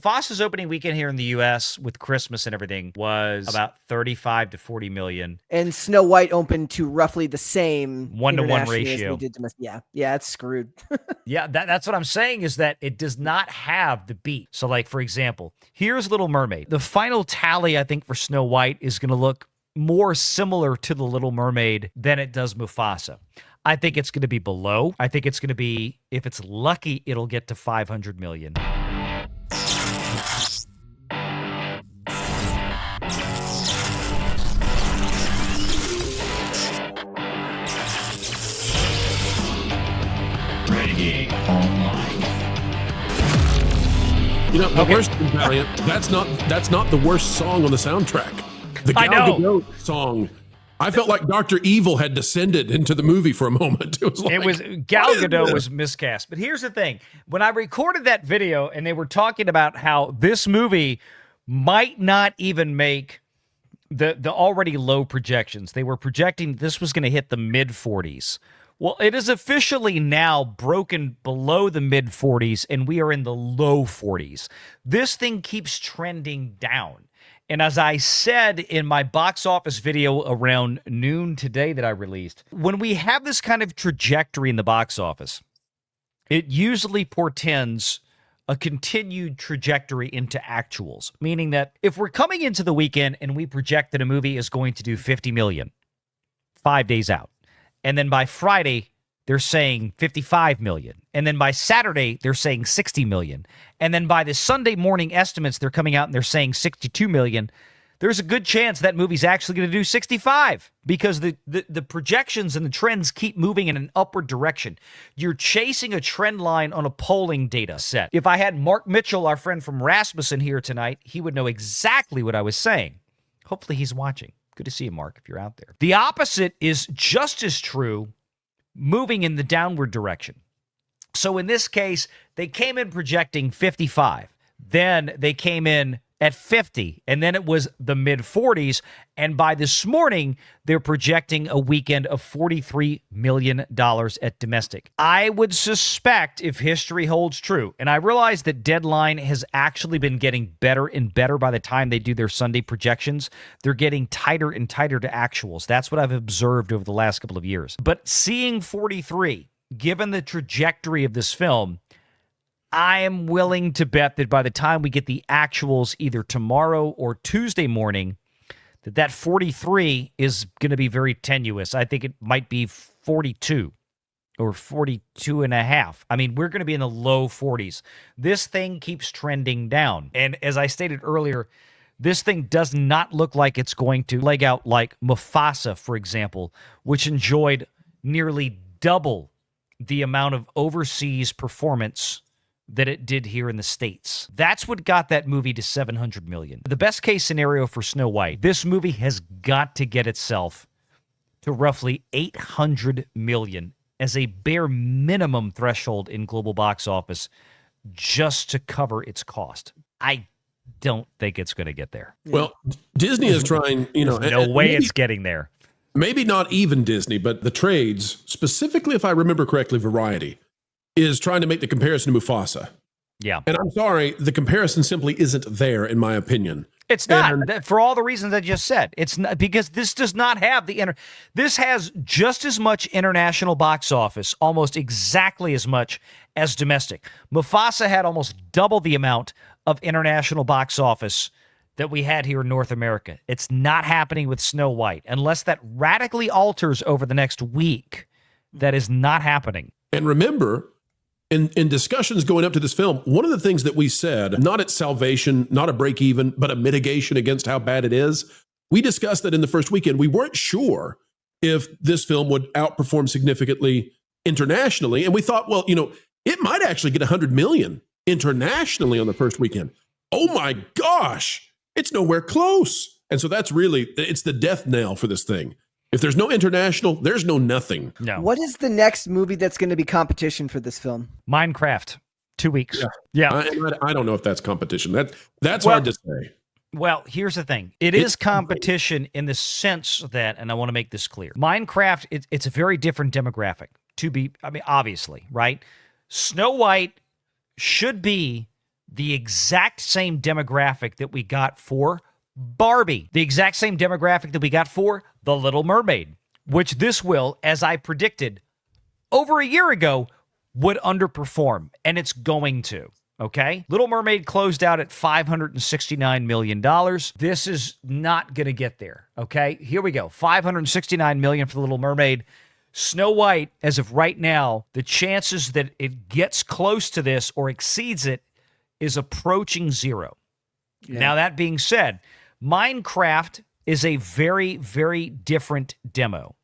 Foss's opening weekend here in the U.S. with Christmas and everything was about 35 to 40 million. And Snow White opened to roughly the same 1-to-1 ratio. As they did yeah, it's screwed. Yeah, that's what I'm saying, is that it does not have the beat. So, like, for example, here's Little Mermaid. The final tally, I think, for Snow White is going to look more similar to The Little Mermaid than it does Mufasa. I think it's going to be below. I think it's going to be, if it's lucky, it'll get to 500 million. Renegade Online. You know, the worst thing, Valiant, that's not the worst song on the soundtrack. The Gal Gadot song. I felt like Dr. Evil had descended into the movie for a moment. It was Gal Gadot was miscast. But here's the thing. When I recorded that video and they were talking about how this movie might not even make the already low projections. They were projecting this was going to hit the mid-40s. Well, it is officially now broken below the mid-40s, and we are in the low 40s. This thing keeps trending down. And as I said in my box office video around noon today that I released, when we have this kind of trajectory in the box office, it usually portends a continued trajectory into actuals, meaning that if we're coming into the weekend and we project that a movie is going to do 50 million 5 days out, and then by Friday, they're saying 55 million. And then by Saturday, they're saying 60 million. And then by the Sunday morning estimates, they're coming out and they're saying 62 million. There's a good chance that movie's actually going to do 65 because the projections and the trends keep moving in an upward direction. You're chasing a trend line on a polling data set. If I had Mark Mitchell, our friend from Rasmussen, here tonight, he would know exactly what I was saying. Hopefully he's watching. Good to see you, Mark, if you're out there. The opposite is just as true, moving in the downward direction. So in this case, they came in projecting 55. Then they came in at 50, and then it was the mid-40s, and by this morning, they're projecting a weekend of $43 million at domestic. I would suspect, if history holds true, and I realize that Deadline has actually been getting better and better by the time they do their Sunday projections. They're getting tighter and tighter to actuals. That's what I've observed over the last couple of years. But seeing 43, given the trajectory of this film, I am willing to bet that by the time we get the actuals either tomorrow or Tuesday morning, that 43 is going to be very tenuous. I think it might be 42 or 42 and a half. I mean, we're going to be in the low 40s. This thing keeps trending down. And as I stated earlier, this thing does not look like it's going to leg out like Mufasa, for example, which enjoyed nearly double the amount of overseas performance that it did here in the States. That's what got that movie to 700 million. The best case scenario for Snow White, this movie has got to get itself to roughly 800 million as a bare minimum threshold in global box office just to cover its cost. I don't think it's going to get there. Well, Disney is trying, There's no way it's getting there. Maybe not even Disney, but the trades, specifically, if I remember correctly, Variety, is trying to make the comparison to Mufasa. Yeah. And I'm sorry, the comparison simply isn't there, in my opinion. It's not, for all the reasons I just said. It's not, because this does not have this has just as much international box office, almost exactly as much as domestic. Mufasa had almost double the amount of international box office that we had here in North America. It's not happening with Snow White. Unless that radically alters over the next week, that is not happening. And remember, in discussions going up to this film, one of the things that we said, not its salvation, not a break even, but a mitigation against how bad it is, we discussed that in the first weekend. We weren't sure if this film would outperform significantly internationally. And we thought, well, it might actually get 100 million internationally on the first weekend. Oh my gosh, it's nowhere close. And so it's the death knell for this thing. If there's no international, there's no nothing. No. What is the next movie that's going to be competition for this film? Minecraft, 2 weeks. Yeah. I don't know if that's competition. That's hard to say. Well, here's the thing. It is competition in the sense that, and I want to make this clear, Minecraft, it's a very different demographic obviously, right? Snow White should be the exact same demographic that we got for Barbie, the exact same demographic that we got for The Little Mermaid, which this will, as I predicted over a year ago, would underperform, and it's going to. Okay? Little Mermaid closed out at $569 million. This is not going to get there. Okay? Here we go. $569 million for The Little Mermaid. Snow White, as of right now, the chances that it gets close to this or exceeds it is approaching zero. Yeah. Now, that being said, Minecraft is a very, very different demo.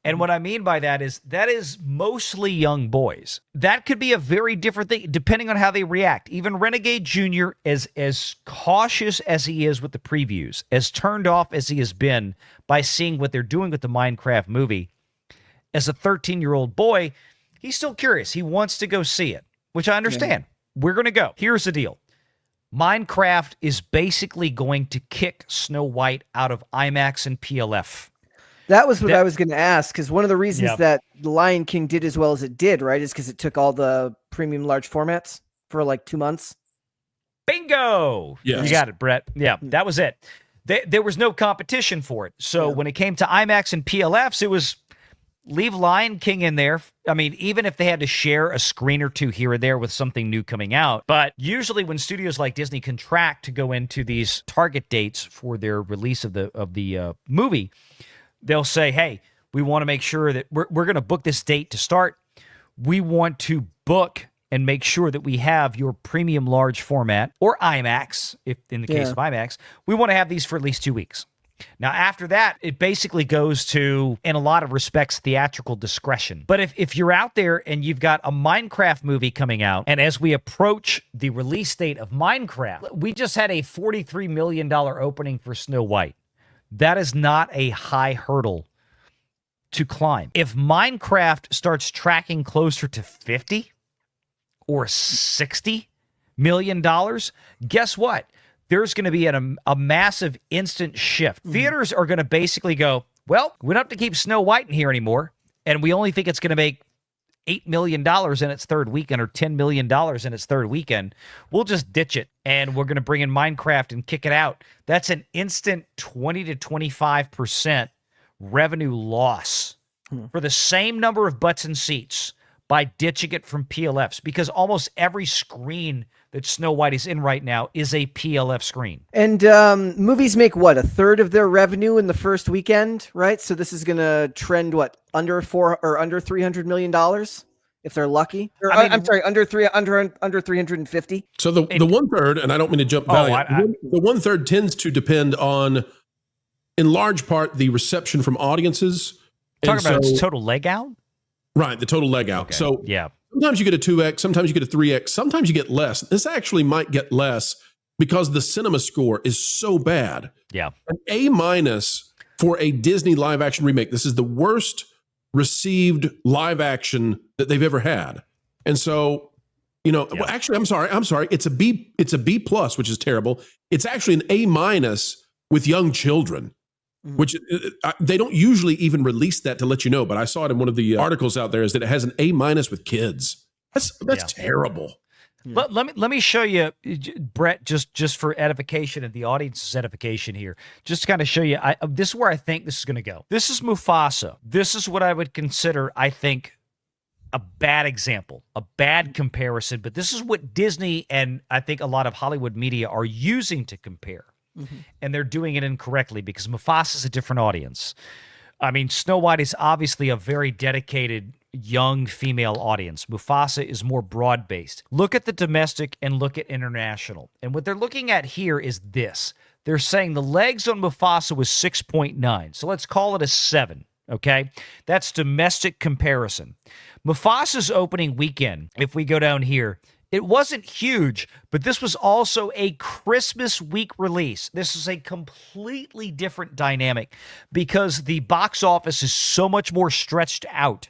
And what I mean by that is mostly young boys. That could be a very different thing depending on how they react. Even Renegade Jr., as cautious as he is with the previews, as turned off as he has been by seeing what they're doing with the Minecraft movie, as a 13-year-old boy, he's still curious. He wants to go see it, which I understand. Yeah. We're going to go. Here's the deal. Minecraft is basically going to kick Snow White out of IMAX and PLF. That was what I was going to ask, because one of the reasons Yeah. that The Lion King did as well as it did, right, is because it took all the premium large formats for like 2 months. Bingo! Yes. You got it, Brett. Yeah, that was it. There was no competition for it. So when it came to IMAX and PLFs, it was leave Lion King in there. I mean, even if they had to share a screen or two here or there with something new coming out. But usually when studios like Disney contract to go into these target dates for their release of the movie, they'll say, hey, we want to make sure that we're going to book this date to start. We want to book and make sure that we have your premium large format or IMAX, if in the case of IMAX, we want to have these for at least 2 weeks. Now, after that, it basically goes to, in a lot of respects, theatrical discretion. But if you're out there and you've got a Minecraft movie coming out, and as we approach the release date of Minecraft, we just had a $43 million opening for Snow White. That is not a high hurdle to climb. If Minecraft starts tracking closer to 50 or $60 million, guess what? There's going to be a massive instant shift. Theaters are going to basically go, well, we don't have to keep Snow White in here anymore, and we only think it's going to make $8 million in its third weekend or $10 million in its third weekend. We'll just ditch it, and we're going to bring in Minecraft and kick it out. That's an instant 20 to 25% revenue loss for the same number of butts and seats by ditching it from PLFs, because almost every screen that Snow White is in right now is a PLF screen. And movies make what, a third of their revenue in the first weekend, right? So this is going to trend what, under $300 million if they're lucky. Or, I'm sorry, under 350. So the 1/3, and I don't mean to jump back. The 1/3 tends to depend on, in large part, the reception from audiences. Talking about its total leg out? Right, the total leg out. Okay. So yeah. Sometimes you get a 2X, sometimes you get a 3X, sometimes you get less. This actually might get less because the cinema score is so bad. Yeah. An A- for a Disney live action remake. This is the worst received live action that they've ever had. And so, well, actually, I'm sorry. It's a B plus, which is terrible. It's actually an A- with young children, which they don't usually even release that to let you know. But I saw it in one of the articles out there, is that it has an A- with kids. That's terrible. Let me show you, Brett, just for edification and the audience's edification here, just to kind of show you, this is where I think this is going to go. This is Mufasa. This is what I would consider, I think, a bad example, a bad comparison, but this is what Disney and I think a lot of Hollywood media are using to compare. And they're doing it incorrectly because Mufasa is a different audience. I mean, Snow White is obviously a very dedicated young female audience. Mufasa is more broad-based. Look at the domestic and look at international. And what they're looking at here is this. They're saying the legs on Mufasa was 6.9. So let's call it a 7, okay? That's domestic comparison. Mufasa's opening weekend, if we go down here, it wasn't huge, but this was also a Christmas week release. This is a completely different dynamic because the box office is so much more stretched out,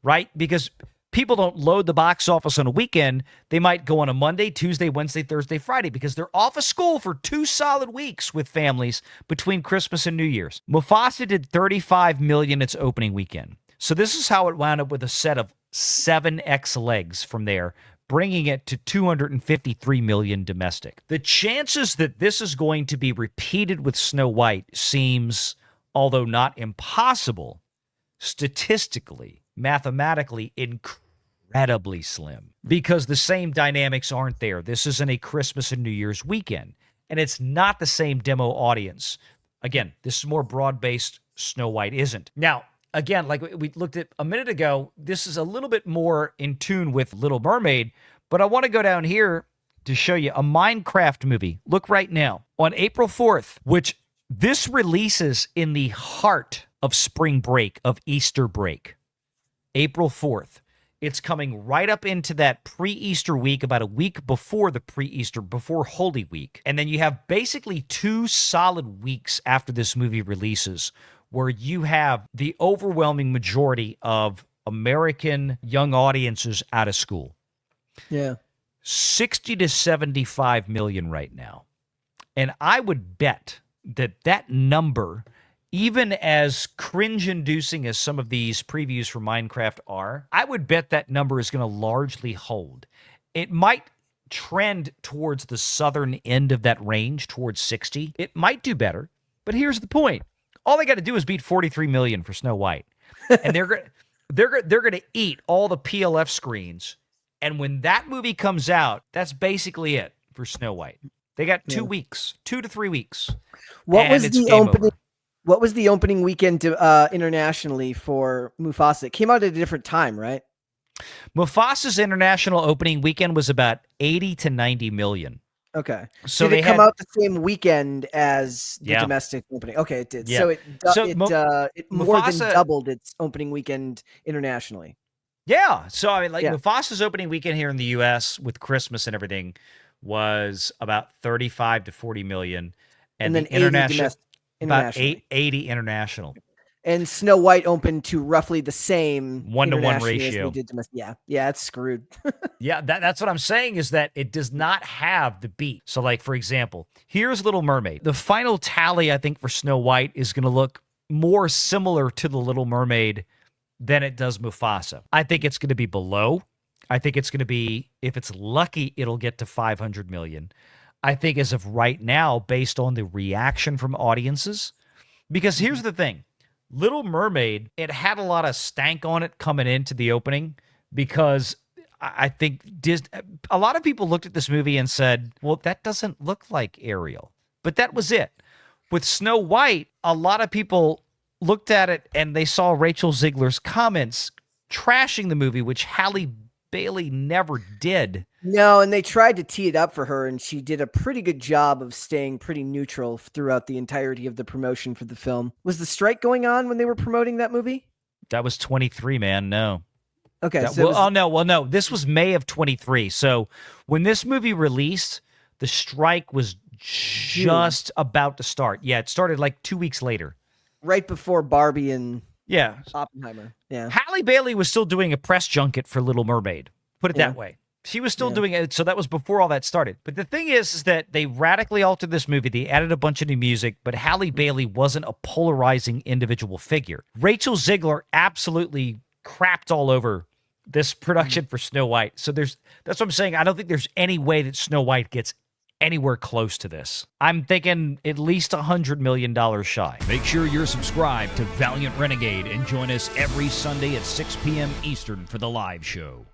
right? Because people don't load the box office on a weekend. They might go on a Monday, Tuesday, Wednesday, Thursday, Friday, because they're off of school for 2 solid weeks with families between Christmas and New Year's. Mufasa did $35 million its opening weekend. So this is how it wound up with a set of 7X legs from there bringing it to 253 million domestic. The chances that this is going to be repeated with Snow White seems, although not impossible, statistically, mathematically, incredibly slim, because the same dynamics aren't there. This isn't a Christmas and New Year's weekend, and it's not the same demo audience. Again, this is more broad-based. Snow White isn't. Now, again, like we looked at a minute ago, this is a little bit more in tune with Little Mermaid, but I want to go down here to show you a Minecraft movie. Look right now. On April 4th, which this releases in the heart of spring break, of Easter break. April 4th. It's coming right up into that pre-Easter week, about a week before the pre-Easter, before Holy Week. And then you have basically 2 solid weeks after this movie releases where you have the overwhelming majority of American young audiences out of school. Yeah. 60 to 75 million right now. And I would bet that that number, even as cringe-inducing as some of these previews for Minecraft are, I would bet that number is going to largely hold. It might trend towards the southern end of that range, towards 60. It might do better, but here's the point. All they got to do is beat 43 million for Snow White, and they're going to eat all the PLF screens. And when that movie comes out, that's basically it for Snow White. They got 2 weeks, 2 to 3 weeks. What was the opening weekend internationally for Mufasa? It came out at a different time, right? Mufasa's international opening weekend was about 80 to 90 million. Okay. So did it come out the same weekend as the domestic opening? Okay, it did. Yeah. So it more Mufasa, than doubled its opening weekend internationally. Yeah. So I mean, Mufasa's opening weekend here in the U.S. with Christmas and everything was about 35 to 40 million, and then international about 80 international. And Snow White opened to roughly the same 1-to-1 ratio. Yeah, it's screwed. Yeah, that's what I'm saying, is that it does not have the beat. So, like, for example, here's Little Mermaid. The final tally, I think, for Snow White is going to look more similar to the Little Mermaid than it does Mufasa. I think it's going to be below. I think it's going to be, if it's lucky, it'll get to 500 million. I think as of right now, based on the reaction from audiences, because here's the thing. Little Mermaid, it had a lot of stank on it coming into the opening, because I think a lot of people looked at this movie and said, well, that doesn't look like Ariel. But that was it. With Snow White, a lot of people looked at it and they saw Rachel Zegler's comments trashing the movie, which Halle Bailey never did. No, and they tried to tee it up for her, and she did a pretty good job of staying pretty neutral throughout the entirety of the promotion for the film. Was the strike going on when they were promoting that movie? That was 23, man. No. Okay. No. This was May of 23. So when this movie released, the strike was just about to start. Yeah, it started like 2 weeks later. Right before Barbie and Oppenheimer. Yeah. Halle Bailey was still doing a press junket for Little Mermaid. Put it that way. She was still doing it, so that was before all that started. But the thing is that they radically altered this movie. They added a bunch of new music, but Halle Bailey wasn't a polarizing individual figure. Rachel Zegler absolutely crapped all over this production for Snow White. So that's what I'm saying. I don't think there's any way that Snow White gets anywhere close to this. I'm thinking at least $100 million shy. Make sure you're subscribed to Valiant Renegade and join us every Sunday at 6 p.m. Eastern for the live show.